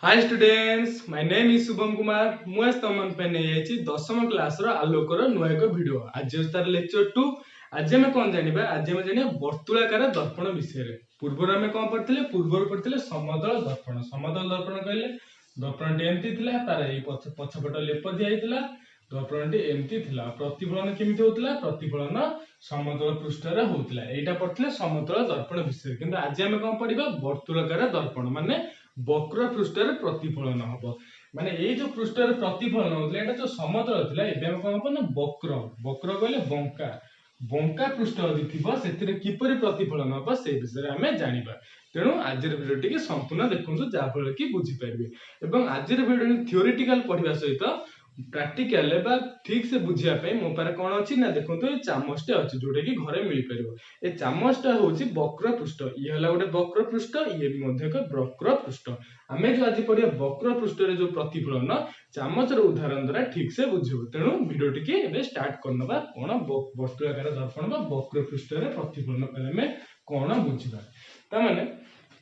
Hi students, my name is Shubham Kumar. मुझे तुम पे नहीं दशम क्लास आलोकर नुआ एक वीडियो। आज तार लेक्चर 2। आज आम कौन जाना? आज आम जाना वर्तुलाकार दर्पण विषय। पूर्व आम कौन पढ़ते? पूर्व पढ़ते समतल दर्पण। समतल दर्पण कहले दर्पण एमती था, तार पछपट लेप दिया। दर्पण एमती था। प्रतिफलन केमी होता? प्रतिफलन समतल पृष्ठ होता। यहाँ पढ़ते समतल दर्पण विषय। किंतु आज आम कौन पढ़ा? वर्तुलाकार दर्पण माने वक्र पृष्ठ प्रतिफलन हम माने ये जो पृष्ठ प्रतिफलन होता है जो समतल था एवं कौन हम ना वक्र। वक्र कहले बंका बंका पृष्ठ यदि किपर प्रतिफलन हम से विषय आम जाना। तेणु आज भिडियो टी संपूर्ण देखो जहाँफल कि बुझीपारे। आज भिडियो थियोरिटिकल पढ़ा सहित प्राक्टिकल ठीक से बुझापी मो पारे कौन अच्छी ना देखो ये चामचटे अच्छी जोटा कि घरे मिल पार। ये चामचटा हूँ वक्र पृष्ठ। ये है गोटे वक्र पृष्ठ, ये एक वक्र पृष्ठ। आम जो आज पढ़ा वक्र पृष्ठ जो प्रतिफलन चामचर उदाहरण द्वारा ठीक से बुझे। तेणु भिडियो टी स्टार्ट करना कौन वर्तुलाकार दर्पण वक्र पृष्ठ प्रतिफलन आम कौन बुझा।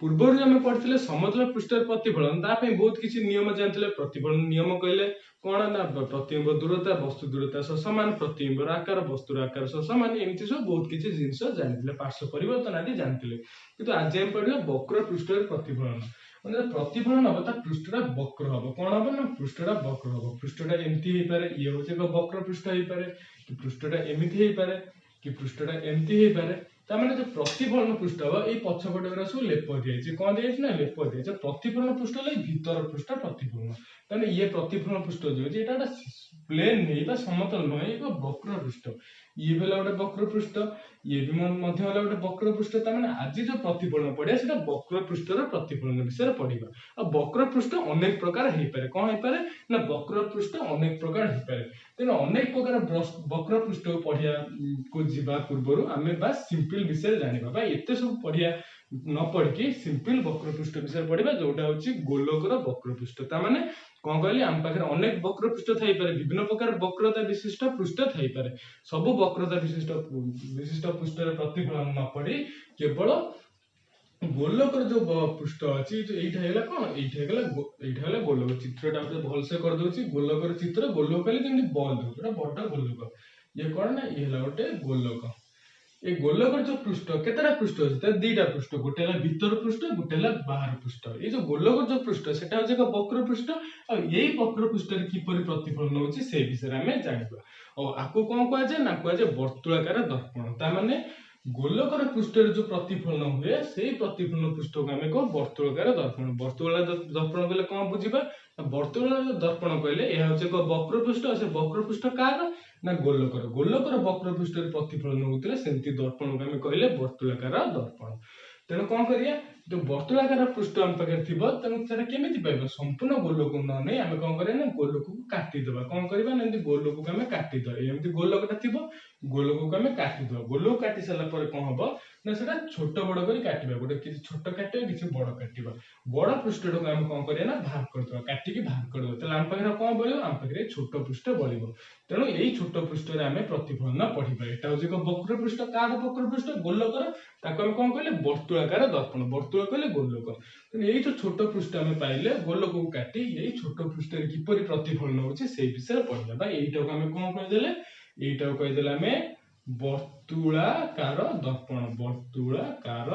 पूर्व आम पढ़ते समतल पृष्ठ प्रतिफलन बहुत किसी नियम जानते। प्रतिफलन नियम कहले कौन ना प्रतिबिंब दूरता वस्तु दूरता समान, प्रतिबिंबर आकार वस्तुर आकार समान, एमती सब बहुत किसी जिनस जानी पार्श्व परिवर्तन आदि जानते। किंतु आज आम पढ़ा वक्र पृष्ठ प्रतिफलन। मतलब प्रतिफलन हम पृष्ठटा वक्र हम कौन हम ना पृष्ठटा वक्र हम। पृष्ठटा एमती हो पारे, ये हूँ एक वक्र पृष्ठ हो पारे कि पृष्ठटा एमती हो पारे कि पृष्ठटा एमती हो पारे। तार जो प्रतिफलन पृष्ठ हम ये पछपट सब लेप दिखाई कौन दिखाई लेप दिखाई। प्रतिफलन पृष्ठ है भीतर पृष्ठ प्रतिफलन। ताने ये प्रतिफलन पृष्ठ जो प्लेन नहीं समतल नुहे एक वक्र पृष्ठ। ये भी गोटे वक्र पृष्ठ, ये भी गोटे वक्र पृष्ठ। आज जो प्रतिफलन पढ़ा से वक्र पृष्ठर प्रतिफलन विषय पढ़ा। आ वक्र पृष्ठ अनेक प्रकार हो पाए। कौन हो पाए ना वक्र पृष्ठ अनेक प्रकार हो पाए। तेना अनेक प्रकार वक्र पृष्ठ पढ़िया को जीवा पूर्व आम बास सिंपल विषय जाना। एत सब पढ़िया न पढ़ी सिंपल वक्र पृष्ठ विषय पढ़ा जोटा हूँ गोलकर वक्र पृष्ठ। ताने कौन कहली आम पाखे अनेक वक्र पृष्ठ थी विभिन्न प्रकार वक्रता विशिष्ट पृष्ठ थी सब वक्रता विशिष्ट पृष्ठ प्रतिफलन न पड़ी केवल गोलकर जो पृष्ठ अच्छी ये कौन ये गोलक चित्रटा भलसे करदे। गोलकर चित्र गोलक कहले बल जो बड़ गोलक ये कौन ना ये गोटे गोलक। ये गोलकर जो पृष्ठ केतटा पृष्ठ अच्छे दीटा पृष्ठ गोटे भीतर पृष्ठ गोटे बाहर पृष्ठ। ये जो गोलकर जो पृष्ठ से एक वक्र पृष्ठ यही वक्र पृष्ठ किपर प्रतिफलन होची से विषय आम जाना। और आपको कौन कहुए ना कहुए वर्तुलाकार दर्पण। तार गोलकर पृष्ठ जो प्रतिफलन हुए से प्रतिफलन पृष्ठ को आम कह वर्तुलाकार दर्पण। वर्तुलाकार दर्पण कहले कौन बुझा? वर्तुलाकार दर्पण कहले यह हूँ एक वक्र पृष्ठ। से वक्र पृष्ठ कार ना गोलकर। गोलकर वक्र पृष्ठ प्रतिफलन होते सेमती दर्पण को आम कहले वर्तुलाकार दर्पण। तेणु कौन करिया जो वर्तुलाकार पृष्ठ आम पाखे थी तेणु केमी पाइबा संपूर्ण गोलक न नहीं आम कौन करें गोलक को काटिदेवा। कौन करवा ना गोलक को आम काटिदेवा। एमती गोलकटा थी गोलक को आम काटिदेवा। गोलक काटि सारा कौन हम ना से छोट बड़ कर काटा गोटे किसी छोट काटा किसी बड़ काटा। बड़ पृष्ठ को आम कौन करें ना बाहर करदे काटिकी बाहर करदे आम पाखे कौन बढ़ आम पाखे छोट पृष्ठ बढ़। तेणु यही छोट पृष्ठ आम प्रतिफलन पढ़ा। यहाँ हूँ एक वक्र पृष्ठ कार वक्र पृष्ठ गोलकर ताको कौन कहले वर्तुलाकार दर्पण। वर्तुल कहले गोलक। तेणु यही जो छोट पृष्ठ आम पाइले गोलक को काटी यही छोट पृष्ठ किपर प्रतिफलन होची से विषय पढ़ा। यहीटा आम कौन कहीदे यहीटा कहीदे आम वर्तुलाकार दर्पण। वर्तुलाकार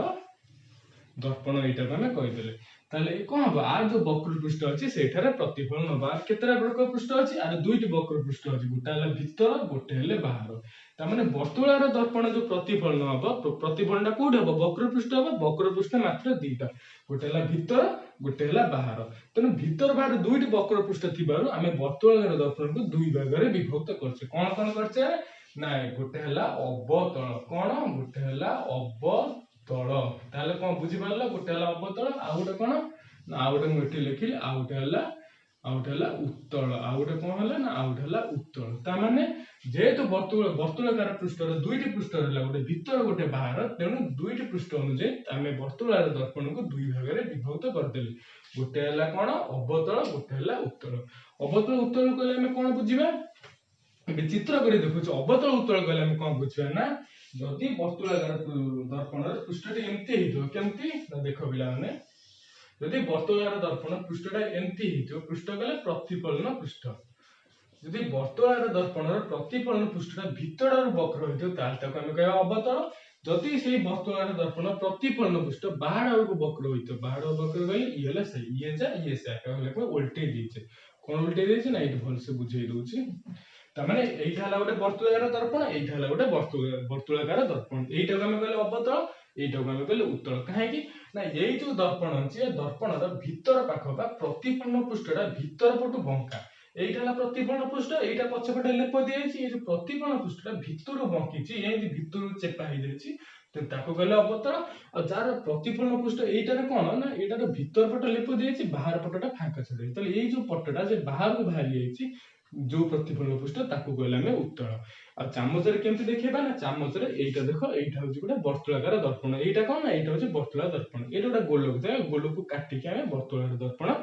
दर्पण यहाँ आम कहीदे ताले कौन हम आर जो वक्र पृष्ठ अच्छी से प्रतिफलन हम केतटा वक्र पृष्ठ अच्छी आर दुईट वक्र पृष्ठ अच्छी गोटे भीतर गोटे बाहर। तार वर्तुलाकार दर्पण जो प्रतिफलन हम प्रतिफलन कौट हम वक्र पृष्ठ हम वक्र पृष्ठ मात्र दीटा गोटे भीतर गोटे बाहर। तेणु भीतर बाहर दुईट वक्र पृष्ठ थी आम वर्तुलाकार दर्पण को दुई भाग में विभक्त करछे। कौन कौन करछे ना गोटे अवतल कौन गोटे अवतल ताले कौन बुझीपार गोटे अवतल आउ गोटे कौन ना आउ गोटे मुझे लिखिली आउ गोटे उत्तल आउ गोटे कौन है ना आउ गोटे उत्तल। तार जेहेतु वर्तुलाकार पृष्ठर दुईट पृष्ठ रहा गोटे भीतर गोटे बाहर तेणु दुईट पृष्ठ अनुଯାयी आम वर्तुलाकार दर्पण को दुई भाग में विभक्त करदेले। गोटे है कौन अवतल गोटे है उत्तल। अवतल उत्तल कहले आम कौन बुझा चित्र कर देखुचे। अवतल उत्तल कहले आम कौन बुझा ना जदि वर्तुलाकार दर्पण पृष्ठटी एमती होमती देख पिला जदि वर्तुळाकार दर्पण पृष्ठटा एमती हेतिबो पृष्ठ कहले प्रतिफलन पृष्ठ जदि वर्तुळाकार दर्पणर प्रतिफलन पृष्ठटा भितरर वक्र हेतिबो ताल ताको हम कहबा अवतल जदि सेही वर्तुळाकार दर्पण प्रतिफलन पृष्ठ बाहर आड़क वक्र होइतो बाहर वक्र कहले ई हला से ये जा ये से कहले को उल्टे दीचे कोन उल्टे दीचे ना एठी भल से बुझेई दोछि तामाने एइठा हला गोटे वर्तुळाकार दर्पण एइठा हला गोटे वर्तुळाकार दर्पण एइटा हम कहले अवतल एइटा हम कहले उत्तल काहे कि ना एई जो दर्पण अछि दर्पणर भीतर पाख बा प्रतिफलन पृष्ठटा भीतर पटु बंका एइठा हला प्रतिफलन पृष्ठ एइठा पछपटे लेप दियाछि ए जो प्रतिफलन पृष्ठटा भीतर बंकीछि एंदी भीतर चेपा हेइ जाछि ताको कहले अवतल आ जार प्रतिफलन पृष्ठ एइटार कोन ना एइटार भीतर पट लेप दियाछि बाहर पटटा फांका छडे तले एइ जो पटटा जे बाहर को बाहरी जाइछि जो प्रतिफलन पृष्ठ ताको कहले हमें उत्तल आ चामचरे केमति देखेबा ना चामचरे एइटा देखो एइटा होछि गोटे वर्तुळाकार दर्पण एइटा कोन ना एइटा होछि वर्तुळाकार दर्पण एइटा गोटे गोलक जे गोलक को काटि के हमें वर्तुळाकार दर्पण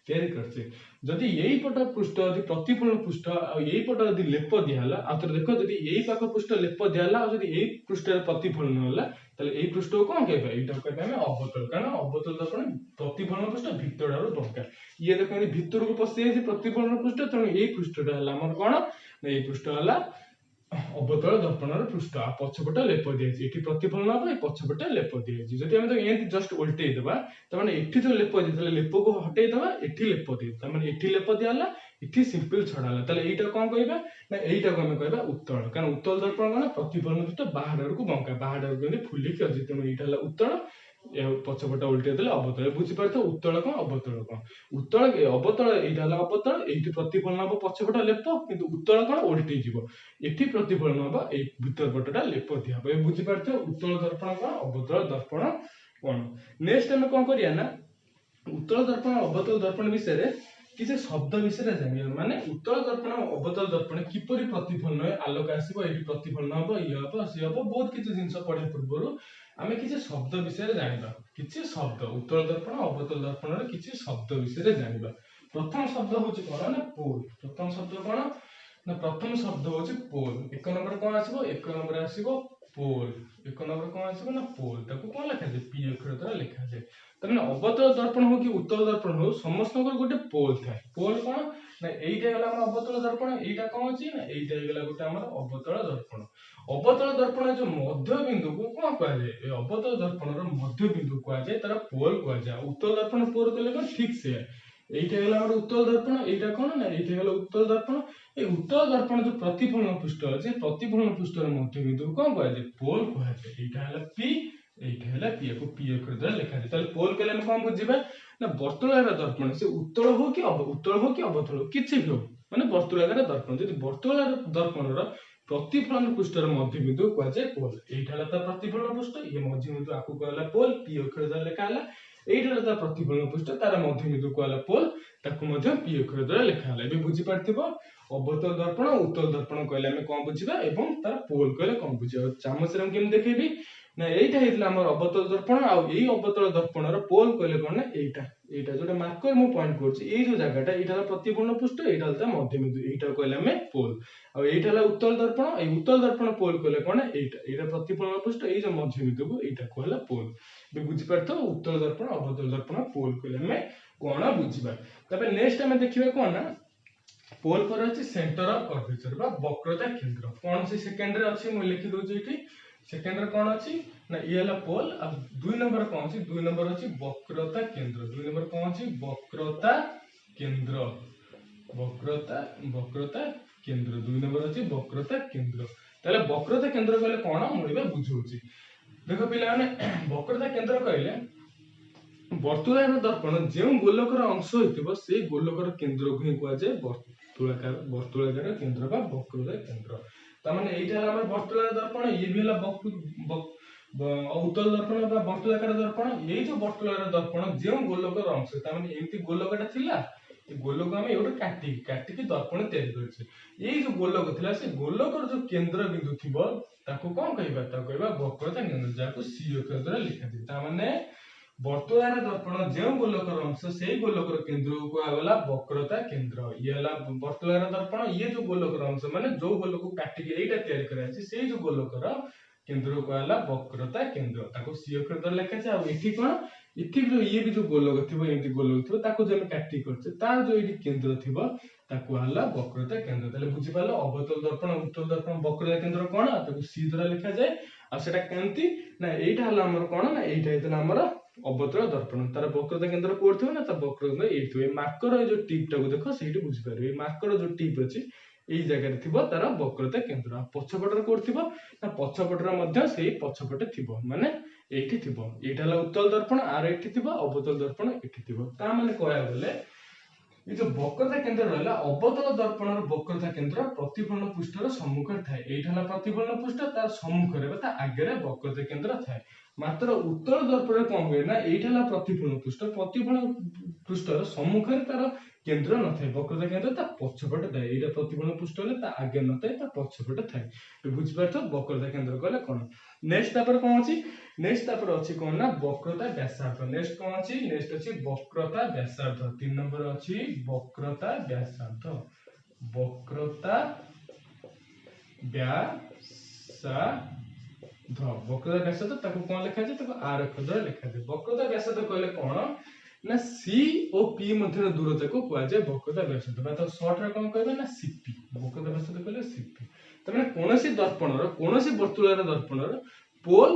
तैयारी करछे जदि एई पट पृष्ठ यदि प्रतिफलन पृष्ठ आ एई पट यदि लेप दियाला आ तो देखो जदि एई पाख पृष्ठ लेप दियाला आ जदि एई पृष्ठर प्रतिफलन होला तले एई पृष्ठ को कोन कहबा एइटा कहबा हमें अवतल कारण अवतल दर्पण प्रतिफलन पृष्ठ भितररो बंका ये देखो ये भीतर को पसि जाय प्रतिफलन पृष्ठ तण एई पृष्ठटा हला हमर कोन ना एई पृष्ठ हला अवतल दर्पणर पृष्ठ आ पछपटे लेप दियाछि एठी प्रतिफलन हबो ए पछपटे लेप दियाछि जदि हम तो एंती जस्ट उल्टे देबा त माने एठी जो लेप दिथले लेप को हटे देबा एठी लेप दे त माने एठी लेप दियाला एठी सिंपल छडाला तले एइटा कोन कहबा ना एइटा को हम कहबा उत्तल कारण उत्तल दर्पण कोन प्रतिफलन पृष्ठ बाहर को बंका बाहर को फुली के अछि तण एइटा हला उत्तल पछपटा उल्टे देले अवतल बुझी पारथ उत्तल कोन अवतल कोन उत्तल अवतल एइटा हला अवतल एइठी प्रतिफलन हबो पछपटा लेप किंतु उत्तल कोन उल्टी जीवो एठी प्रतिफलन हबो एइ भीतर पटटा लेप दिया हबो बुझी पारथ उत्तल दर्पण कोन अवतल दर्पण कोन नेक्स्ट हम कोन करिया ना उत्तल दर्पण अवतल दर्पण विषय रे किसी शब्द विषय रे जानिया माने उत्तल दर्पण अवतल दर्पण किपरि प्रतिफलन आलोक आसीबो एठी प्रतिफलन हबो इ हबो से हबो बहुत किछि जिंस पढे पूर्वरु आमे किछि शब्द विषय रे जानिबा किछि शब्द उत्तल दर्पण अवतल दर्पण रे किछि शब्द विषय रे जानिबा प्रथम शब्द होछि कोन ना पोल प्रथम शब्द कोन ना प्रथम शब्द होछि पोल एक नंबर कोन आसीबो एक नंबर आसीबो पोल एक नंबर कोन आसीबो ना पोल ताको कोन लिखा जे पी अक्षर द्वारा लिखा जे तने अवतल दर्पण हो कि उत्तल दर्पण हो समस्त गोटे पोल थाए पोल कोन ना एइटा गला हमर अवतल दर्पण एइटा कोन अछि ना एइटा गला गोटे हमर अवतल दर्पण जो मध्य बिंदु को कोन कहै जे ए अवतल दर्पण रो मध्य बिंदु कहै जे तारा पोल कहै जे उत्तल दर्पण पोल कहले कोन ठीक से एइटा गला हमर उत्तल दर्पण एइटा कोन ना एइटा गला उत्तल दर्पण ए उत्तल दर्पण जो प्रतिफलन पृष्ठ अछि प्रतिफलन पृष्ठ रो मध्य बिंदु कोन कहै जे पोल कहै जे एइटा हला पी एइटा हला पी को पी अक्षर द्वारा लिखा जाय ताले पोल कहले हम कोन बुझिबा ना वर्तुळाकार दर्पण से उत्तल हो कि अवतल हो किछि भी हो माने वर्तुळाकार दर्पण यदि वर्तुळाकार दर्पण रो प्रतिफलन पृष्ठर मध्य बिंदु कहै जे पोल एइटा हला त प्रतिफलन पृष्ठ ये मध्य बिंदु आकु कहला पोल पी अक्षर द्वारा लिखा हला एइटा हला त प्रतिफलन पृष्ठ तार मध्य बिंदु कहला पोल ताकु मध्य पी अक्षर द्वारा लिखा हला एबे बुझि पारथिबो अवतल दर्पण उत्तल दर्पण कहले हम कोन बुझिबा एवं तार पोल कहले कोन बुझिबा चामच रे हम केम देखेबी ना एइटा हेतला हमर अवतल दर्पण आ एई अवतल दर्पण रो पोल कहले कोन ना एइटा जोटा मार्कर मु पॉइंट करछि एई जो जगहटा एइटा प्रतिफलन पृष्ठ एइटा हला मध्य बिंदु एइटा कहले हम पोल आ एइटा हला उत्तल दर्पण एई उत्तल दर्पण पोल कहले कोन एइटा प्रतिफलन पृष्ठ एई जो मध्य बिंदु को एइटा कहला पोल बे बुझि पारथो उत्तल दर्पण अवतल दर्पण पोल कहले हम कोन बुझिबा तबे नेक्स्ट हम देखिबा कोन ना पोल पर अछि सेंटर ऑफ कर्वेचर बा वक्रता केंद्र कोन से सेकंड रे अछि मु लिखि दोछि एठी सेकंड रे कोन अछि ना ई हला पोल आ दुई नंबर कोन अछि दुई नंबर अछि वक्रता केंद्र दुई नंबर कोन अछि वक्रता केंद्र वक्रता केंद्र दुई नंबर अछि वक्रता केंद्र ताले वक्रता केंद्र कहले कोन मु एबे बुझौछि देखो पिला माने वक्रता केंद्र कहले वर्तुळाकार दर्पण जे गोलकर अंश होइतिबो से गोलकर केंद्र को ही कहै जे वर्तुळाकार केंद्र बा वक्रता केंद्र त माने एइटा हला हमर वर्तुळाकार दर्पण ये भी हला उत्तल दर्पण बा वर्तुळाकार दर्पण एई जो वर्तुळाकार दर्पण जे गोलकर अंश त माने एमती गोलकटा थिला ए गोलक हम एउटा काटी के दर्पण तैयार करछे एई जो गोलक थिला से गोलकर जो केंद्र बिंदु थिबो ताको कोन कहबा ता कहबा वक्रता केंद्र जाको सी अक्षर द्वारा लिखा दे ता माने वर्तुळाकार दर्पण जे गोलकर अंश से गोलकर केंद्र को आगला वक्रता केंद्र ये हला वर्तुळाकार दर्पण ये जो गोलकर अंश माने जो गोलक को काटी के एइटा तैयार करा छै से जो गोलकर केंद्र को आला वक्रता केंद्र ताको सी अक्षर द्वारा लिखा छै आ एठी कोन इथि ये भी जो गोलक थिबो एमती गोलक थिबो ताको जे हम काटी करछे तार जो एठी केंद्र थिबो ताको हला वक्रता केंद्र। ताले बुझि पालो अवतल दर्पण उत्तल दर्पण वक्रता केंद्र कोन ताको सी द्वारा लिखा जाए आ सेटा केंती ना एटा हला हमर कोन ना एटा हेतला हमर अवतल दर्पण तार वक्रता केंद्र कोड थिबो ना ता वक्रता एठी थिबो मार्कर जो टिप टाको देखो सेठी बुझि पारबे मार्कर जो टिप अछि एई जगह थिबो तार वक्रता केंद्र पछपटर कोड थिबो ना पछपटर मध्ये सेही पछपटे थिबो माने एठी थिबो एटा हला उत्तल दर्पण आर एठी थिबो अवतल दर्पण एठी थिबो ता माने कहया गले ये जो वक्रता केंद्र रहला अवतल दर्पणर वक्रता केंद्र प्रतिफलन पृष्ठर सम्मुख थाए एटा हला प्रतिफलन पृष्ठ तार सम्मुख रे बता आगे रे वक्रता केंद्र थाए मात्र उत्तल दर्पण कोन होय ना एटा हला प्रतिफलन पृष्ठर सम्मुख रे तार केंद्र न थाए वक्रता केंद्र ता पछपटे थाए एटा प्रतिफलन पृष्ठ ले ता आगे न थाए ता पछपटे थाए बुझि पारछ वक्रता केंद्र कहले कोन। नेक्स्ट तापर कोन अछि नेक्स्ट तापर अछि कोन ना वक्रता व्यासार्ध नेक्स्ट कोन अछि नेक्स्ट अछि वक्रता व्यासार्ध 3 नंबर अछि वक्रता व्यासार्ध वक्रता व्यासार्ध ताको कोन लिखा जाय ताको आर अक्षर द्वारा लिखा जाय वक्रता व्यासार्ध कहले कोन ना सी और पी मध्य दूरता को कुआ जाय वक्रता व्यासार्ध बा तो शॉर्ट रे कोन कहबे ना सीपी वक्रता व्यासार्ध कहले सीपी तमे कोनोसी दर्पणर कोनोसी वर्तुळार दर्पणर पोल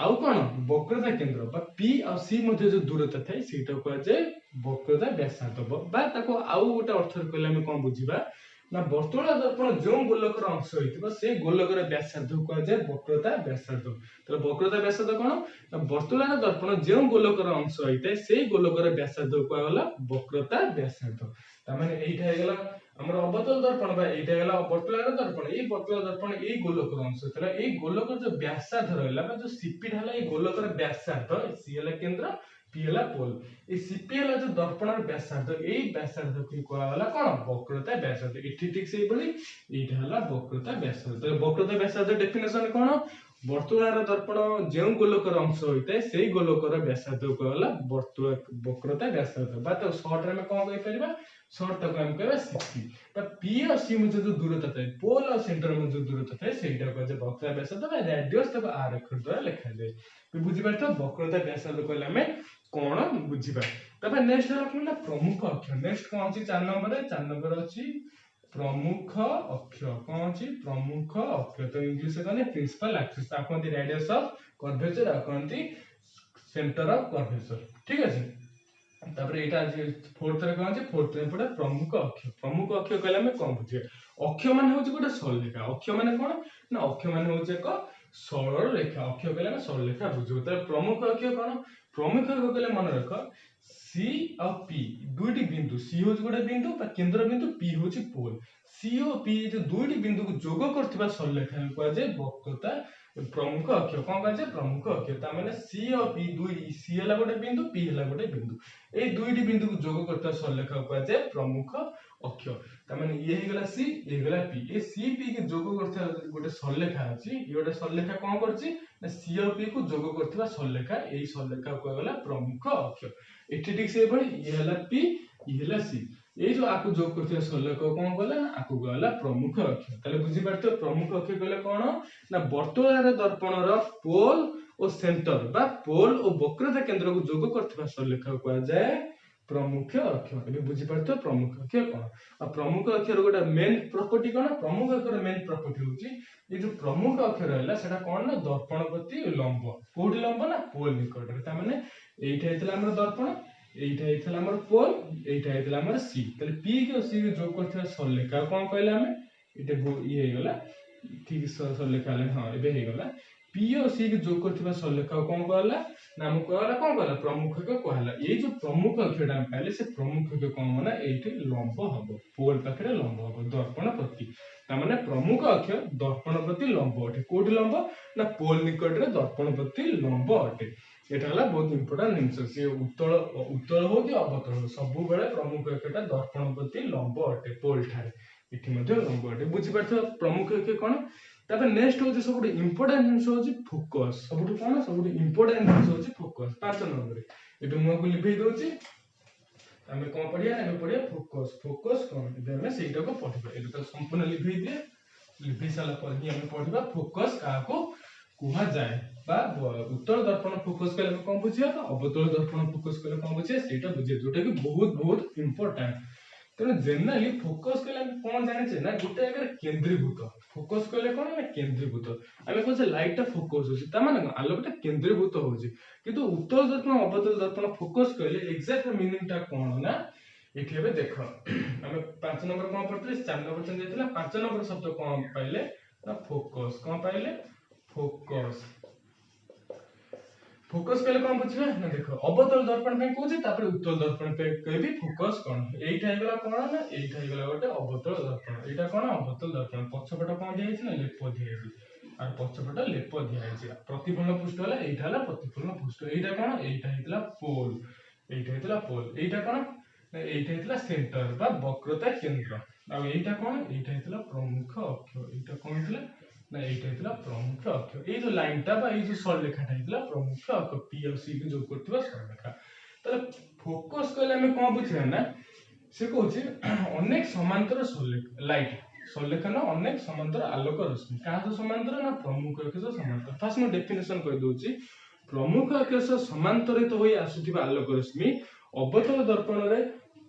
आउ कोन वक्रता केंद्र बा पी और सी मध्य जो दूरता थाए सेटा कुआ जाय वक्रता व्यासार्ध बा ताको आउ गोटे अर्थ कहले हम कोन बुझिबा ना वर्तुळा दर्पण जो गोलकर अंश होइतिबा से गोलकर व्यासार्ध कुआ जाय वक्रता व्यासार्ध तो वक्रता व्यासार्ध कोन ना वर्तुळा दर्पण जो गोलकर अंश होइते से गोलकर व्यासार्ध कुआ गला वक्रता व्यासार्ध ता माने एटा हे गला हमर अवतल दर्पण बा एटा गला वर्तुळा दर्पण ए वर्तुळा दर्पण ए गोलकर अंश तला ए गोलकर जो व्यासार्ध रहला बा जो सीपी ढाला ए गोलकर व्यासार्ध सी हला केंद्र पी हला पोल ए सीपी हला जो दर्पणर व्यासार्ध ए व्यासार्ध को कोआ हला कोन वक्रता व्यासार्ध एठी ठीक सेही बली एटा हला वक्रता व्यासार्ध वक्रता व्यासार्ध डेफिनेशन कोन वर्तुळार दर्पण जे गोलकर अंश होइते सेही गोलकर व्यासार्ध को हला वर्तुळ वक्रता व्यासार्ध बा तो शॉर्ट रे में कोन कहि परिबा शॉर्ट तक हम कहबा सीपी बा पी और सी में जो दूरता थाए पोल और सेंटर में जो दूरता थाए सेटा को जे वक्रता व्यासार्ध बा रेडियस तक आर अक्षर द्वारा लिखा जाय बुझि पारतो वक्रता व्यासार्ध कहले हमें कोन बुझिबा तबे नेक्स्ट हला कोन प्रमुख अक्ष नेक्स्ट कोन अछि 4 नंबर अछि प्रमुख अक्ष कोन अछि प्रमुख अक्ष तो इंग्लिश में कहले प्रिंसिपल एक्सिस आपन द रेडियस ऑफ कर्वेचर आपन द सेंटर ऑफ कर्वेचर ठीक अछि तापर एटा फोर्थ रे कोन अछि फोर्थ रे पडे प्रमुख अक्ष कहले हम कोन बुझिबा अक्ष माने होछि गोटे सरलरेखा अक्ष माने कोन ना अक्ष माने होछि एक सरल रेखा अक्ष कहले हम सरल रेखा बुझिबो त प्रमुख अक्ष कोन प्रमुख अक्ष कहले मन रख सी और पी दुईटी बिंदु सी होछि गोटे बिंदु बा केंद्र बिंदु पी होछि पोल सी और पी जो दुईटी बिंदु को जोग करथिबा सरलरेखा को जे वक्रता प्रमुख अक्ष कोन कहै छै प्रमुख अक्ष ता माने सी और पी दुई सी हला गोटे बिंदु पी हला गोटे बिंदु ए दुईटी बिंदु को जोग करथिबा सरलरेखा को जे प्रमुख अक्ष ता माने ये हे गला सी ये गला पी ए सी पी के जोग करथिबा गोटे सरलरेखा अछि ये गोटे सरलरेखा कोन करछि ना सी और पी को जोग करथिबा सरलरेखा एई सरलरेखा को गला प्रमुख अक्ष एठी ठीक से बड़ी ये हला पी ये हला सी ए जो आकु जोग करथिबा सरलरेखा कोन गला आकु गला प्रमुख अक्ष ताले बुझि पारतो प्रमुख अक्ष कहले कोन ना वर्तुळार दर्पणर पोल और सेंटर बा पोल और वक्रता केंद्र को जोग करथिबा सरलरेखा को जाय प्रमुख अक्ष एबे बुझि पारतो प्रमुख अक्ष कोन आ प्रमुख अक्ष रो गोटा मेन प्रॉपर्टी कोन प्रमुख अक्ष रो मेन प्रॉपर्टी होची ये जो प्रमुख अक्ष रहला सेटा कोन ना दर्पण प्रति लंब कोडी लंब ना पोल निकट रे ता माने एइठा हेतला हमर दर्पण एइठा हेतला हमर पोल एइठा हेतला हमर सी तले पी के सी के जोग करथिबा सरलरेखा कोन कहले हमें एटे ये हे गला ठीक सरलरेखा ले हां एबे हे गला पी और सी के जोग करथिबा सरलरेखा कोन कहला नाम कहला कोन कहला प्रमुख अक्ष कहला ए जो प्रमुख अक्षटा हम पाले से प्रमुख अक्ष कोन माने एइठे लंब हबो पोल पाखरे लंब हबो दर्पण प्रति ता माने प्रमुख अक्ष दर्पण प्रति लंब अटे कोडी लंब ना पोल निकट रे दर्पण प्रति लंब अटे एटा हला बहुत इंपोर्टेंट जिंस से उत्तल हो कि अवतल हो सब बेले प्रमुख अक्षटा दर्पण प्रति लंब अटे पोल ठारे इठी मध्ये लंब अटे बुझि पारथो प्रमुख अक्ष कोन तापर नेक्स्ट हो जे सब इंपोर्टेंट जिंस हो जे फोकस सब कोन सब इंपोर्टेंट जिंस हो जे फोकस 5 नंबर रे एबे मो को लिखै दोची हमें कोन पढिया हमें पढिया फोकस फोकस कोन एबे हमें सेटा को पढिबा एबे तो संपूर्ण लिखै दिए लिखै साला पर ही हमें पढिबा फोकस का को कुहा जाए बा उत्तल दर्पण फोकस कले कौन बुझिया अवतल दर्पण फोकस कले कौन बुझिया सेटा बुझिया जोटा कि बहुत बहुत इंपोर्टेंट। तेणु जेनराली फोकस कले कौन जाने ना गोटे जगह केंद्रीभूत फोकस कले कौन ना केंद्रीभूत आम कहे लाइट टा फोकस होता माने आलोकटा केंद्रीभूत होची किंतु उत्तल दर्पण अवतल दर्पण फोकस कले एक्जाक्ट मीनिंग टा कौन ना एठी एबे देख आम 5 नंबर कौन पढ़ते 4 नंबर चेंज जाइतला 5 नंबर शब्द कौन पाइले ना फोकस कौन पाइले फोकस फोकस कले कौन बुझिबा ना देखो अवतल दर्पण पे कहूची तापर उत्तल दर्पण पे कहबी फोकस कौन एइटा हेगला कौन ना एइटा हेगला गोटे अवतल दर्पण एइटा कौन अवतल दर्पण पछपट कौन दिया हिची ना लेप दिया हिची और पछपट लेप दिया हिची प्रतिफलन पृष्ठ होला एइटा होला प्रतिफलन पृष्ठ एइटा कौन एइटा हेतला पोल एइटा हेतला पोल एइटा कौन ना एइटा हेतला सेंटर बा वक्रता केंद्र आ एइटा कौन एइटा हेतला प्रमुख अक्ष एइटा कौन हेतला ना एइटा हेतला प्रमुख अक्ष ए जो लाइन टा बा ए जो सरलेखाटा हेतला प्रमुख अक्ष पी और सी के जो करथिबा सरलेखा त फोकस कहले हम कोन बुझिया ना से कहूची अनेक समांतर सरलेखा लाइट सरलेखा ना अनेक समांतर आलोक रश्मि का तो समांतर ना प्रमुख अक्ष समांतर फास्ट मैं डेफिनेशन कहि दोची प्रमुख अक्ष समांतरित होई आसुथिबा आलोक रश्मि अवतल दर्पण रे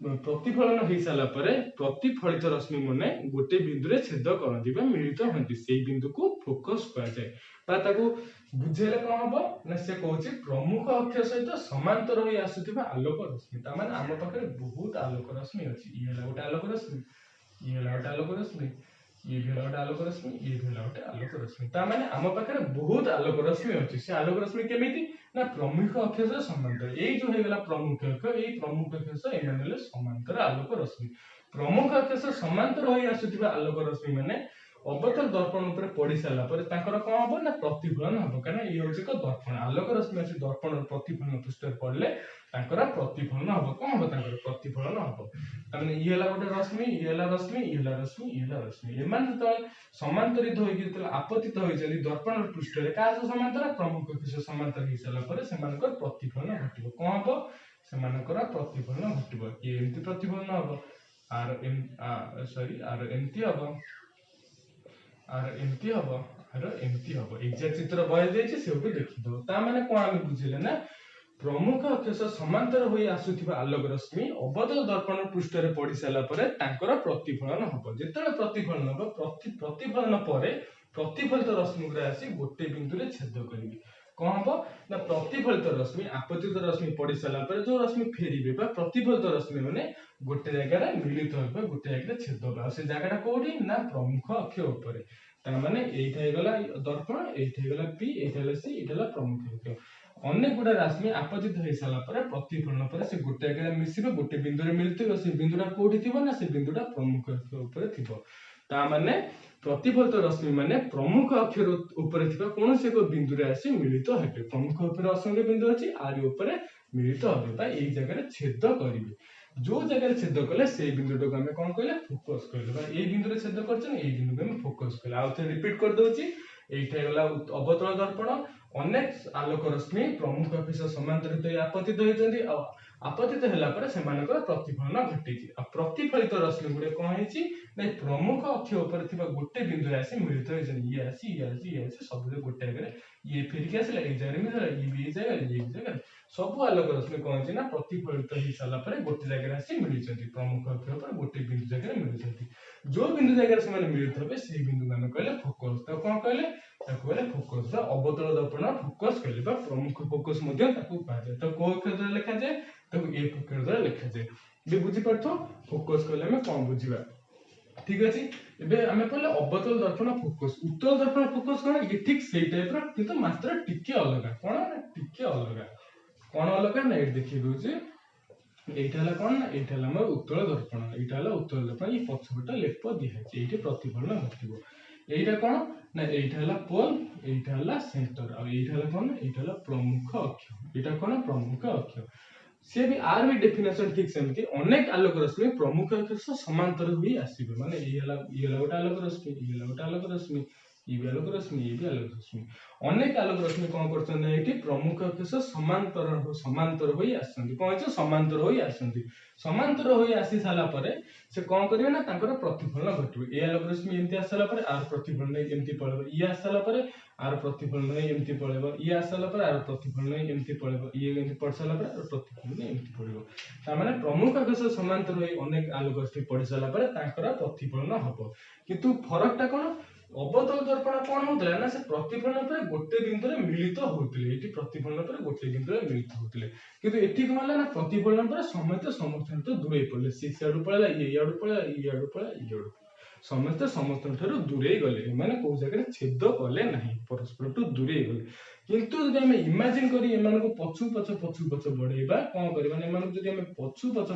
प्रतिफलन हो सारा प्रतिफलित रश्मि माने गोटे बिंदु रे छेद करती मिलित होती से बिंदु को फोकस कहुए बुझेले कौन हम ना से कहूँ प्रमुख अक्ष सहित समांतर हो आसुवा आलोक रश्मि तार आम पाखे बहुत आलोक रश्मि अच्छी ये गोटे आलोक रश्मि ये गोटे आलोक रश्मि ये भी गोटे आलोक रश्मि ये भी गोटे आलोक रश्मि तार आम पाखे बहुत आलोक रश्मि अच्छी से आलोक रश्मि केमिति ना प्रमुख अक्ष समांतर ये जो होगा प्रमुख अक्ष ये प्रमुख अक्ष एम समांतर आलोक रश्मि प्रमुख अक्ष समांतर हो आसुवा आलोक रश्मि माने अवतल दर्पण ऊपर पड़ी सारा पर कौन हम ना प्रतिफलन हम कहीं ये हूँ एक दर्पण आलोक रश्मि अच्छी दर्पण प्रतिफलन पृष्ठ पड़े प्रतिफलन हम कौन हम प्रतिफलन हम ये गोटे रश्मि ये रश्मि ये रश्मि ये रश्मि एम जो समांतरित होकर आपतित होती दर्पण पृष्ठ क्या समांतर प्रमुख अक्ष समांतर हो सारापर से प्रतिफलन घटो कौन हम से प्रतिफलन घटो ये एमती प्रतिफलन हम आर सॉरी आर एमती हम आर एमती हम आर एमती हम एक्जाक्ट चित्र बय जाइए से देखिद ताने कौन आम बुझे ना प्रमुख अक्ष समांतर हो आसुवा आलोक रश्मि अवतल दर्पण पृष्ठ रे पड़ी सारापर प्रतिफलन हम जिते प्रतिफलन हम प्रतिफलन पर प्रतिफलित रश्मि गुरा आसी गोटे बिंदु रे छेद करेंगे कौन हम ना प्रतिफलित रश्मि आपतित रश्मि पड़ी सारापर जो रश्मि फेरबे प्रतिफलित रश्मि मैंने गोटे जगह मिलित हो गोटे जगह छेद हो से जगह कौटी ना प्रमुख अक्ष उपर तार एगला दर्पण एगला पी एगला सी एगला प्रमुख अक्ष अनेक गुड़ा रश्मि आपतित हो सारापर प्रतिफलन पर से गोटे जगह मिसबे गोटे बिंदु मिलते से बिंदुटा कौटी थी ना से बिंदुटा प्रमुख अक्ष उपर थी ताने प्रतिफलित रश्मि माने प्रमुख अक्षर ऊपर थिबा कोनोसी एक बिंदु रे आसी मिलित हेबे प्रमुख ऊपर असंख्य बिंदु अछि आरि ऊपर मिलित हेबे बा एई जगह रे छेद करिवे जो जगह रे छेद कले से बिंदु को हमें कोन कहले फोकस कहले बा एई बिंदु रे छेद करछन एई बिंदु को हम फोकस कहले आ तो रिपीट कर दोछि एइठा गला अवतल दर्पण अनेक आलोक रश्मि प्रमुख अक्ष समांतरित आपतित होइछन्ती आपतित होला पर सेमानकर प्रतिफलन घटिछि आ प्रतिफलित रश्मि गुडे कोन हेछि नै प्रमुख अक्ष ऊपर थिबा गोटे बिंदु रे आसी मिलित होइछन्ती ये आसी सब गोटे जगह ये फिर के आसला ए जगह मिलला ये भी जगह सब आलोक रश्मि कोन हेछि ना प्रतिफलित हो साला पर गोटे जगह आसी मिलिछन्ती प्रमुख अक्ष ऊपर गोटे बिंदु जगह मिलिछन्ती जो बिंदु जगह से माने मिलित होबे से बिंदु नाम कहले फोकस तो कोन कहले ताको कहले फोकस बा अवतल दर्पण फोकस कहले बा प्रमुख फोकस मध्य ताको कहले तो को अक्षर लिखा जाए तो ए अक्षर द्वारा लिखा जाए बे बुझी पड़थो फोकस कहले हम कोन बुझिबा ठीक अछि एबे हमें कहले अवतल दर्पण फोकस उत्तल दर्पण फोकस कोन ये ठीक सेही टाइप रो किंतु मात्र टिके अलगा कोन टिके अलगा कोन अलगा ना ए देखि दोजे एइटा हला कोन ना एइटा हला हमर उत्तल दर्पण एइटा हला उत्तल दर्पण ये पछपटा लेप दिया छै एइटे प्रतिफलन घटिबो एइटा कोन ना एइटा हला पोल एइटा हला सेंटर आ एइटा हला कोन एइटा हला प्रमुख अक्ष एइटा कोन प्रमुख अक्ष से भी आर भी डेफिनेशन ठीक सेमती अनेक आलोक रश्मि प्रमुख अक्ष समांतर होई आसीबे माने ये हला गोटे आलोक रश्मि ये हला गोटे आलोक रश्मि ये भी आलोक रश्मि, ये भी आलोक रश्मि। अनेक आलोक रश्मि कौन करछन एठी प्रमुख अक्ष समांतर होई आसछन्ती। कौन छै समांतर होई आसछन्ती। समांतर होई आसी साला परे से कौन करिवे ना तांकर प्रतिफलन घटिबे। ए आलोक रश्मि एमती आसला परे आर प्रतिफलन एमती पळेबो, ई आसला परे आर प्रतिफलन एमती पळेबो, ई आसला परे आर प्रतिफलन एमती पळेबो, ई एमती पडसला परे आर प्रतिफलन एमती पळेबो। ता माने प्रमुख अक्ष समांतर होई अनेक आलोक रश्मि पड़ी साला परे तांकर प्रतिफलन हबो। किंतु फरकटा कोन अवतल दर्पण कौन होता ना से प्रतिफलन पर गोटे बिंदु मिलित होते ये प्रतिफलन पर गोटे बिंदु मिलित होते किंतु एठी कौन है ना प्रतिफलन पर समस्त समस्त तो दूरे पड़े सी आड़ू पड़ा ये आड़ू पड़ा ये आड़ू पड़ा ये आड़ू समस्त समस्त दूरे गले माने को जगह छेद कले नहीं परस्पर टू दूरे गले किंतु जब आम इमाजिन करी एम पछु पछ बढ़ेबा कौन करबा एम जब आम पछु पछ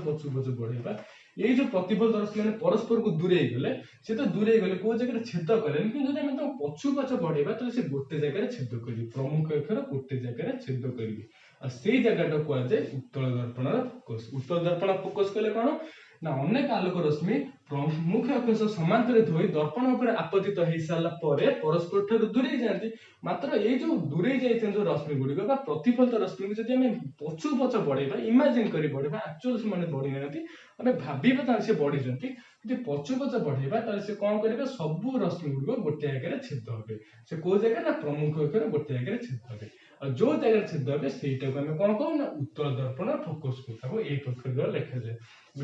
बढ़ेबा ये जो प्रतिफल रश्मि मैंने परस्पर को दूरे गले से तो दूरे गले को जगह छेद कले किंतु जब आम पछु पछ बढ़ेबा तो से गोटे जगह छेद करी प्रमुख अक्षर गोटे जगह छेद करी आ से जगह कह जाए उत्तल दर्पण फोकस। उत्तल दर्पण फोकस कले कौन ना अनेक आलोक रश्मि प्रमुख अक्ष समांतरित होई दर्पण उपर आपतित हो सारा परस्पर ठार दूरे जाती मात्र ये जो दूरे जाते जो रश्मि गुड़िक प्रतिफलित रश्मि को जब पछु पछ बढ़ेबा इमाजिन करी बढ़ेबा एक्चुअल से माने बढ़ी नांती आमे भाबिबा से बढ़ी जंती जे पछु पछ बढ़ेबा त से कोन करिबा सब रश्मि गुड़िक गोटे जगह छेद होबे से को जगह ना प्रमुख अक्षर गोटे जगह छेद होबे और जो जगह छेद होबे सेटा को आमे कोन कहू ना उत्तल दर्पण फोकस को ताको ए अक्षर लिखा जाए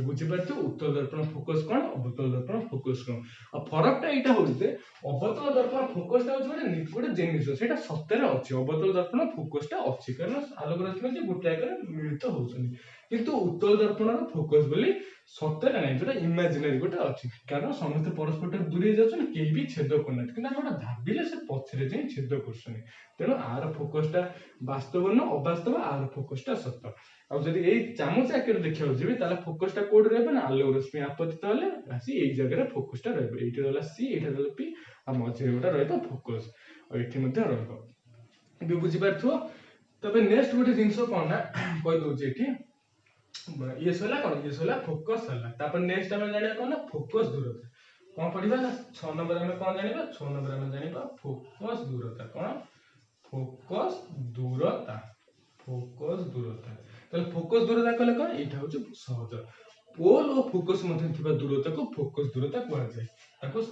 बुझी पारछो उत्तल दर्पण फोकस कोन अवतल दर्पण फोकस कोन आ फरकटा एटा होउते अवतल दर्पण फोकस ता होचे गोटे जिनिस सेटा सत्यरे अछि अवतल दर्पण फोकस ता अछि कारण आलोक रश्मि जे गोटे जगह मिलित होउछनी किंतु उत्तल दर्पण फोकस बोली सत्यरे नै जेटा इमेजिनरी गोटे अछि कारण समस्त परस्पर दूरे जाछन केही भी छेद करना किंतु हम भाबिले से पछरे जे छेद करछनी तेणु आर फोकस ता वास्तव न अवास्तव आर फोकस ता सत्य आ जदि ए चामच आकर देखियो जेबे ताला फोकस ता कोड रहबे ना आलोक रश्मि आपतित हले आसी ए जगह फोकस ता रहबे एठी रहला सी एठी रहला पी आ मझे गोटा रहबो फोकस आ एठी मध्ये रहबो बे बुझी पारथो तबे नेक्स्ट गोटे जिंस कोन ना कहि दोजे एठी ये सला कोन ये सला फोकस हला तापर नेक्स्ट हम जानिया कोन ना फोकस दूरता कोन पढिबा ना 6 नंबर में कोन जानिबा 6 नंबर में जानिबा फोकस दूरता कोन फोकस दूरता ताले फोकस दूरता कहले कोन एटा होचे सहज पोल और फोकस मध्ये थिबा दूरता को फोकस दूरता कहल जाय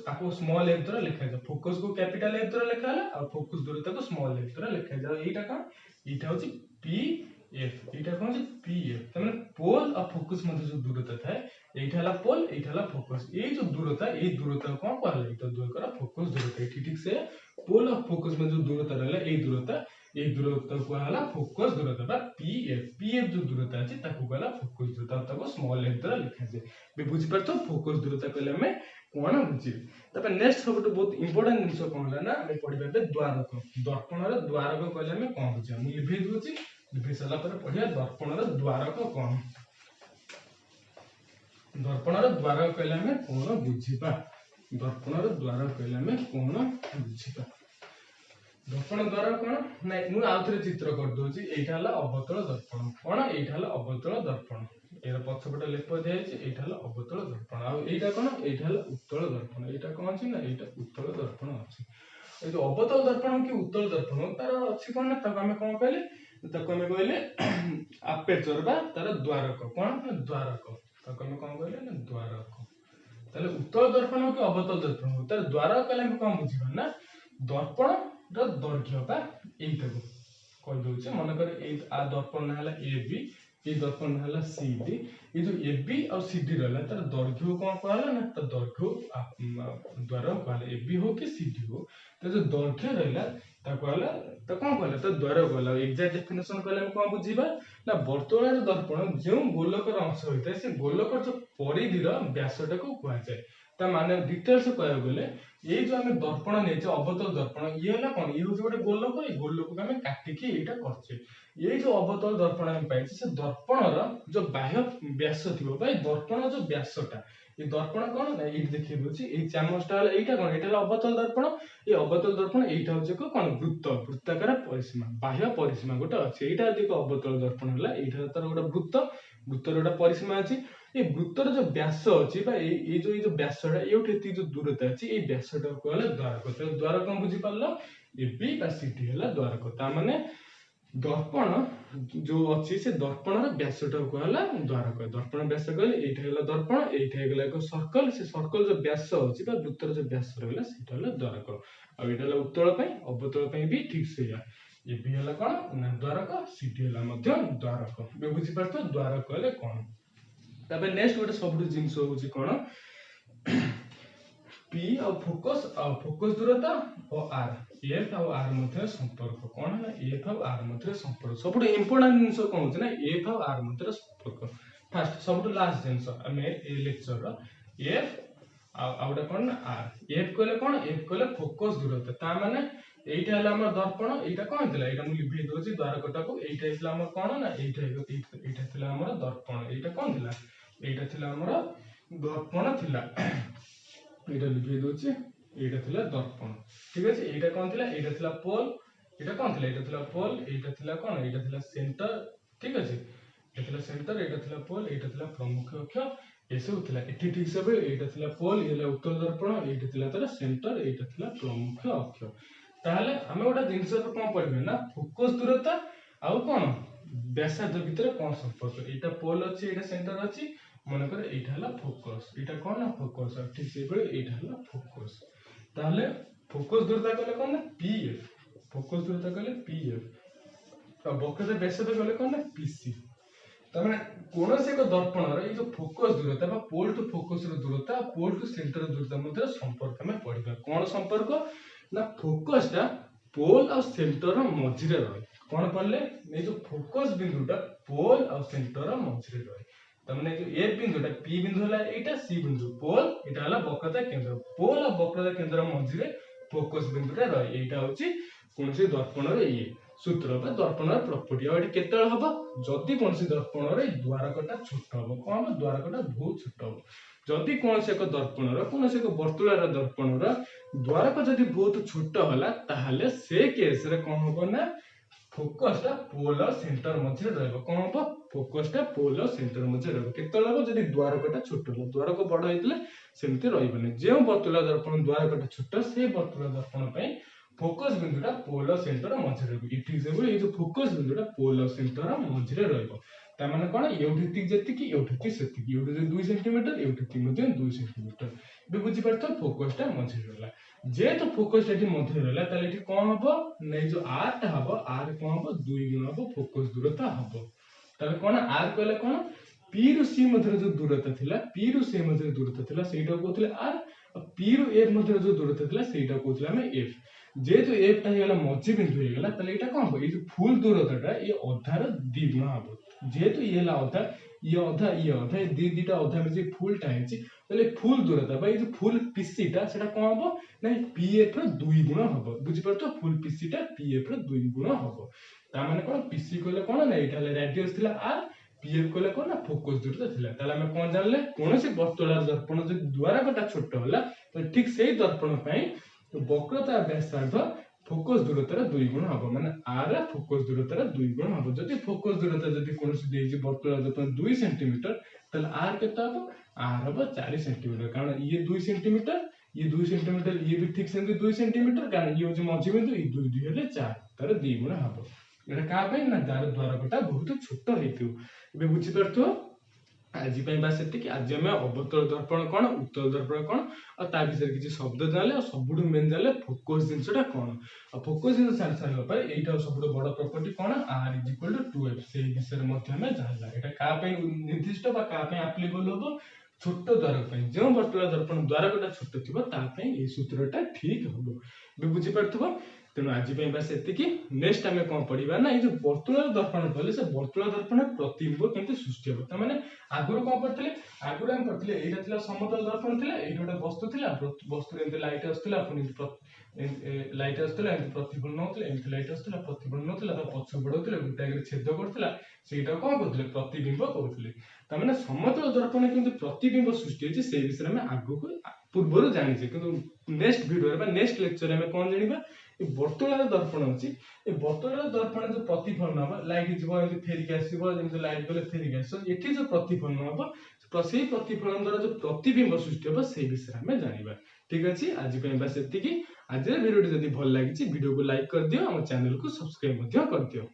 ताको स्मॉल एफ द्वारा लिखा जाय फोकस को कैपिटल एफ द्वारा लिखा हला और फोकस दूरता को स्मॉल एफ द्वारा लिखा जाय एटा कोन एटा होचे पी एफ एटा कोन होचे पी एफ तमाने पोल और फोकस मध्ये जो दूरता थाए एटा हला पोल एटा हला फोकस ए जो दूरता कोन कहला एटा दूरता फोकस दूरता ठीक से पोल और फोकस में जो दूरता रहला ए दूरता को हला फोकस दूरता बा पीएफ जो दूरता अछि ताको कहला फोकस दूरता ताको स्मॉल एफ द्वारा लिखा जाय बे बुझि परतो फोकस दूरता कहले हमें कोन बुझी तबे नेक्स्ट सब बहुत इंपोर्टेंट जिंस कोन होला ना हम पढिबा बे द्वारक दर्पण रे द्वारक कहले हमें कोन बुझी हम लिखि दोछि लिखि साला पर पढिया दर्पण रे द्वारक कोन दर्पण रे द्वारक कहले हमें कोन बुझीबा दर्पण रे द्वारक कहले हमें कोन बुझीबा दर्पण द्वारा कोन नै मु आउथरे चित्र कर दोछि एटा हला अवतल दर्पण कोन एटा हला अवतल दर्पण एरा पछपटे लेप दिया छै एटा हला अवतल दर्पण आ एटा कोन एटा हला उत्तल दर्पण एटा कोन अछि ना एटा उत्तल दर्पण अछि ए जो अवतल दर्पण कि उत्तल दर्पण तार अछि कोन ना तक हम कोन कहले अपेचर बा तार द्वारक कोन द्वारक तक हम कोन कहले ना द्वारक ताले उत्तल दर्पण कि अवतल दर्पण तार द्वारक कहले हम कोन बुझिबा ना दर्पण दैर्घ्य बा एटा को कहि दोचे मन कर ए आ दर्पण हला एबी ए दर्पण हला सीडी ए जो एबी और सीडी रहला तार दैर्घ्य कोन कहला ना त दैर्घ्य द्वारा कहला एबी हो कि सीडी हो त जो दैर्घ्य रहला ता कहला त कोन कहला त द्वारा कहला एग्जैक्ट डेफिनेशन कहला हम कोन बुझिबा ना वर्तुळार दर्पण जो गोलकर अंश होइता से गोलकर जो परिधिर व्यासटा को कहै जाय ता माने डिटेल्स कहय गेले ये जो हमें दर्पण नै जे अवतल दर्पण ये हला कोन ये होजे गोटे गोलक ए गोलक को हमें काटी के एटा करछे ये जो अवतल दर्पण हम पाइछे से दर्पणर जो बाह्य व्यास थिबो बा दर्पण जो व्यासटा ये दर्पण कोन ना ए देखि दोछि ए चामचटा हला एटा कोन एटा हला अवतल दर्पण ए अवतल दर्पण एटा होजे कोन वृत्ताकार परिसीमा बाह्य परिसीमा गोटे अछि एटा देखो अवतल दर्पण हला एटा तर गोटे वृत्त ବୃତ୍ତର ଗୋଟେ ପରିସୀମା ଅଛି। এই ବୃତ୍ତର ଯୋଉ ବ୍ୟାସ ଅଛି ବା ଏଇ ଯୋଉ ବ୍ୟାସଟା ଏଇଠି ଏତିକି ଯୋଉ ଦୂରତା ଅଛି ଏଇ ବ୍ୟାସଟାକୁ କୁହାଗଲା ଦ୍ୱାରକ। ତ ଦ୍ୱାରକ କଣ ବୁଝିପାରିଲ? AB ବା CD ହେଲା ଦ୍ୱାରକ। ତା ମାନେ ଦର୍ପଣ ଯୋଉ ଅଛି ସେ ଦର୍ପଣର ବ୍ୟାସଟାକୁ କୁହାଗଲା ଦ୍ୱାରକ। ଦର୍ପଣ ବ୍ୟାସ କହିଲେ ଏଇଟା ହେଲା ଦର୍ପଣ, ଏଇଟା ହେଇଗଲା ଏକ ସର୍କଲ, ସେ ସର୍କଲ ଯୋଉ ବ୍ୟାସ ଅଛି ବା ବୃତ୍ତର ଯୋଉ ବ୍ୟାସ ରହିଲା ସେଇଟା ହେଲା ଦ୍ୱାରକ। ଆଉ ଏଇଟା ହେଲା ଉତ୍ତଳ ପାଇଁ, ଅବତଳ ପାଇଁ ବି ଠିକ ସେଇଆ। AB ହେଲା କଣ ନା ଦ୍ୱାରକ, CD ହେଲା ମଧ୍ୟ ଦ୍ୱାରକ। ଏବେ ବୁଝିପାରୁଥିବ ଦ୍ୱାରକ ହେଲେ କଣ। ତାପରେ ନେକ୍ସଟ ଗୋଟେ ସବୁଠୁ ଜିନିଷ ହଉଛି କଣ P ଆଉ ଫୋକସ ଦୂରତା ଓ R, F ଆଉ R ମଧ୍ୟରେ ସମ୍ପର୍କ କଣ ନା F ଆଉ R ମଧ୍ୟରେ ସମ୍ପର୍କ। ସବୁଠୁ ଇମ୍ପୋର୍ଟାଣ୍ଟ ଜିନିଷ କଣ ହଉଛି ନା F ଆଉ R ମଧ୍ୟରେ ସମ୍ପର୍କ। ଫାଷ୍ଟ ସବୁଠୁ ଲାଷ୍ଟ ଜିନିଷ ଆମେ ଏ ଲେକ୍ଚରର F ଆଉ ଗୋଟେ କଣ ନା R। F କହିଲେ କଣ? F କହିଲେ ଫୋକସ ଦୂରତା। ତା ମାନେ এইটা ହେଲା ଆମର ଦର୍ପଣ, এইଟା କଣ ଥିଲା? এইଟା ମୁଁ ଲିଭେଇ ଦଉଛି ଦ୍ୱାରକଟାକୁ। এইଟା ହେଇଥିଲା ଆମର କଣ ନା এইଟା ଥିଲା ଆମର ଦର୍ପଣ। এইଟା କଣ ଥିଲା? এইଟା ଥିଲା ଆମର ଦର୍ପଣ ଥିଲା। এইটা লিখে দଉଛି, এইটা ଥିଲା দর্পণ। ঠিক আছে, এইটা কোন ଥିଲା? এইটা ଥିଲା পোল। এটা কোন ଥିଲା? এইটা ଥିଲା পোল। এইটা ଥିଲା কোন? এইটা ଥିଲା সেন্টার। ঠিক আছে, এটা ଥିଲା সেন্টার, এইটা ଥିଲା পোল, এইটা ଥିଲା প্রমুখ অক্ষ। এসব ଥିଲା এটি ঠিক হিসাবে এইটা ଥିଲା পোল, এলা উত্তর দর্পণ, এইটা ଥିଲା তার সেন্টার, এইটা ଥିଲା প্রমুখ অক্ষ। তাহলে ଆମେ ଗୋଟେ ଜିନିଷ କଣ ପଢିବା ନା ଫୋକସ ଦୂରତା ଆଉ କଣ ବ୍ୟାସାର୍ଧ ଭିତରେ କଣ ସମ୍ପର୍କ। এইটা পোল ଅଛି, এইটা সেন্টার ଅଛି, মনেকর এইটা হলো ফোকস, এটা কোন না ফোকস। আর ঠিক সেইভাবে এইটা হলো ফোকস। তাহলে ফোকস দূরতা কলে কোন না PF, ফোকস দূরতা কলে PF। আর বক্রতা ব্যাসার্ধ কলে কোন না PC। তার মানে কোনসি এক দর্পণর এই যে ফোকস দূরতা বা পোল টু ফোকস র দূরতা, পোল টু সেন্টার দূরতা মধ্যে সম্পর্ক আমি পড়িবা। কোন সম্পর্ক না ফোকসটা পোল আর সেন্টার মঝিরে রহে। কোন পড়লে এই যে ফোকস বিন্দুটা পোল আর সেন্টার মঝিরে রহে। তার মানে F বিন্দুটা P বিন্দু হলা এইটা, C বিন্দু পোল, এটা হলা বক্রতা কেন্দ্র। পোল আর বক্রতা কেন্দ্র মঝিরে ফোকস বিন্দুটা রহে। এইটা হচ্ছে কোনসি দর্পণর ইয়ে সূত্র বা দর্পণর প্রপার্টি। আর এটা কেতল হবো যদি কোনসি দর্পণর দ্বারকটা ছোট হবো। কোন হবো? দ্বারকটা বহুত ছোট হবো। যদি কোনসি এক দর্পণর কোনসি এক বর্তুলার দর্পণর দ্বারক যদি বহুত ছোট হলা তাহলে সে কেসরে কোন হবো না ফোকসটা পোল আর সেন্টার মধ্যে রহিব। কোন হবো? ফোকসটা পোল আর সেন্টার মধ্যে রহিব। কেতল হবো যদি দ্বারকটা ছোট হলো। দ্বারক বড় হইতলে সেমতি রহিবনি। যে বর্তুলা দর্পণ দ্বারকটা ছোট সেই বর্তুলা দর্পণ পাই ফোকস বিন্দুটা পোল আর সেন্টার মধ্যে রহিব। ইটি হিসাবে এই যে ফোকস বিন্দুটা পোল আর সেন্টার মধ্যে রহিব। তার মানে কোন এউঠিক যেতিকি এউঠিক সেতিকি, এউঠি 2 সেন্টিমিটার, এউঠিক ମଧ୍ୟ 2 সেন্টিমিটার। ଏବେ বুঝি পারতো ফোকসটা মধ্যে রহিলা। যেহেতু ফোকসটা এটি মধ্যে রহিলা তাহলে এটি কোন হবো না এই যে r টা হবো, r কোন হবো 2 গুণ হবো ফোকস দূরতা হবো। তাহলে কোন r কইলে কোন P ରୁ C ମଧ୍ୟରେ ଯୋଉ ଦୂରତା ଥିଲା, P ରୁ C ମଧ୍ୟରେ ଦୂରତା ଥିଲା ସେଇଟାକୁ କହୁଥିଲେ r, ଆଉ P ରୁ F ମଧ୍ୟରେ ଯୋଉ ଦୂରତା ଥିଲା ସେଇଟାକୁ କହୁଥିଲେ ଆମେ F। যেহেতু F টা ହେଇଗଲା মঝি বিন্দু ହେଇଗଲା তাহলে এটা কোন হবো? এই যে ফুল দূরতাটা এই অধার দ্বিগুণ হবো। যেহেতু ইয়ে ହେଲା অধা, ইয়ে অধা, ইয়ে অধা, এই দুইটা অধা মিশে ফুলটা ହେଇଛି তাহলে ফুল দূরতা বা এই যে ফুল PC টা সেটা কোন হবো না PF ର 2 গুণ হবো। বুঝি পারছো? ফুল PC টা PF ର 2 গুণ হবো। তার মানে কোন PC কইলে কোন না এটা হলো রেডিয়াস ଥିଲା r, PF কইলে কোন না ফোকস দূরতা ଥିଲା। তাহলে ଆମେ কোন জানলে কোনসি বর্তুলার দর্পণ যদি দ্বারকটা ছোট होला তো ঠিক সেই দর্পণ ପାଇଁ বক্রতা ব্যাসার্ধ ফোকস দূরতার 2 গুণ হবো। মানে r ফোকস দূরতার 2 গুণ হবো। যদি ফোকস দূরতা যদি কোনসি দেইছি বর্তুলার দর্পণ 2 সেন্টিমিটার তাহলে r কেতে হবো? r হবো 4 সেন্টিমিটার। কারণ ইয়ে 2 সেন্টিমিটার, ইয়ে 2 সেন্টিমিটার, ইয়ে भी ঠিক সেমতি 2 সেন্টিমিটার। কারণ ইয়ে হচ্ছে মঝি বিন্দু, এই 2 2 হলে 4, তার 2 গুণ হবো। এটা কা ପାଇଁ না যার দ্বারকটা বহুত ছোট ହେଇଥିବ। ଏବେ ବୁଝି ପାରୁଥିବ। ଆଜି ପାଇଁ ବାସ୍ ଏତିକି। ଆଜି ଆମେ ଅବତଳ ଦର୍ପଣ କଣ, ଉତ୍ତଳ ଦର୍ପଣ କଣ ଆଉ ତା ବିଷୟରେ କିଛି ଶବ୍ଦ ଜାଣିଲେ ଆଉ ସବୁଠୁ ମେନ୍ ଜାଣିଲେ ଫୋକସ ଜିନିଷଟା କଣ। ଆଉ ଫୋକସ ଜିନିଷ ଜାଣି ସାରିଲା ପରେ ଏଇଟା ସବୁଠୁ ବଡ ପ୍ରପର୍ଟି କଣ r = 2f, ସେଇ ବିଷୟରେ ମଧ୍ୟ ଆମେ ଜାଣିଲା। ଏଟା କା ପାଇଁ ନିର୍ଦ୍ଦିଷ୍ଟ ବା କା ପାଇଁ ଆପ୍ଲିକେବଲ ହବ? ছোট দ্বারক ପାଇଁ। ଯେଉଁ ବର୍ତ୍ତୁଳ ଦର୍ପଣ ଦ୍ୱାରକଟା ଛୋଟ ଥିବ ତା ପାଇଁ এই ସୂତ୍ରଟା ଠିକ ହବ। ଏବେ ବୁଝି ପାରୁଥିବ। ତେଣୁ ଆଜି ପାଇଁ ବାସ୍ ଏତିକି। ନେକ୍ସଟ ଆମେ କଣ ପଢିବା ନା ଏଇ ଯୋଉ ବର୍ତ୍ତୁଳ ଦର୍ପଣ କହିଲେ ସେ ବର୍ତ୍ତୁଳ ଦର୍ପଣ ପ୍ରତିବିମ୍ବ କେମିତି ସୃଷ୍ଟି ହେବ। ତା ମାନେ ଆଗରୁ କଣ ପଢିଥିଲେ? ଆଗରୁ ଆମେ ପଢିଥିଲେ ଏଇଟା ଥିଲା ସମତଳ ଦର୍ପଣ ଥିଲା, ଏଇଠି ଗୋଟେ ବସ୍ତୁ ଥିଲା, ବସ୍ତୁରେ ଏମିତି ଲାଇଟ୍ ଆସୁଥିଲା, ପୁଣି ଲାଇଟ୍ ଆସୁଥିଲା, ଏମିତି ପ୍ରତିଫଳନ ହଉଥିଲା, ଏମିତି ଲାଇଟ୍ ଆସୁଥିଲା, ପ୍ରତିଫଳନ ହଉଥିଲା, ତା ପଛ ବଢଉଥିଲେ, ଗୋଟାକରେ ଛେଦ କରୁଥିଲା, ସେଇଟାକୁ କଣ କହୁଥିଲେ? ପ୍ରତିବିମ୍ବ କହୁଥିଲେ। ତାମାନେ ସମତଳ ଦର୍ପଣ କେମିତି ପ୍ରତିବିମ୍ବ ସୃଷ୍ଟି ହେଇଛି ସେଇ ବିଷୟରେ ଆମେ ଆଗକୁ ପୂର୍ବରୁ ଜାଣିଛେ କିନ୍ତୁ ନେକ୍ସଟ ଭିଡ଼ିଓରେ ବା ନେକ୍ସଟ ଲେକ୍ଚରରେ ଆମେ କ'ଣ ଜାଣିବା ଏ ବର୍ତ୍ତୁଳାର ଦର୍ପଣ ଅଛି ଏ ବର୍ତ୍ତୁଳାର ଦର୍ପଣ ଯୋଉ ପ୍ରତିଫଳନ ହବ ଲାଇଟ୍ ଯିବ ଏମିତି ଫେରିକି ଆସିବ ଯେମିତି ଲାଇଟ୍ ଗଲେ ଫେରିକି ଆସିବ ଏଠି ଯୋଉ ପ୍ରତିଫଳନ ହବ ସେଇ ପ୍ରତିଫଳନ ଦ୍ୱାରା ଯୋଉ ପ୍ରତିବିମ୍ବ ସୃଷ୍ଟି ହବ ସେଇ ବିଷୟରେ ଆମେ ଜାଣିବା। ଠିକ ଅଛି ଆଜି ପାଇଁ ବାସ୍ ଏତିକି। ଆଜିର ଭିଡ଼ିଓଟି ଯଦି ଭଲ ଲାଗିଛି ଭିଡ଼ିଓକୁ ଲାଇକ୍ କରିଦିଅ ଆମ ଚ୍ୟାନେଲକୁ ସବସ୍କ୍ରାଇବ ମଧ୍ୟ କରିଦିଅ।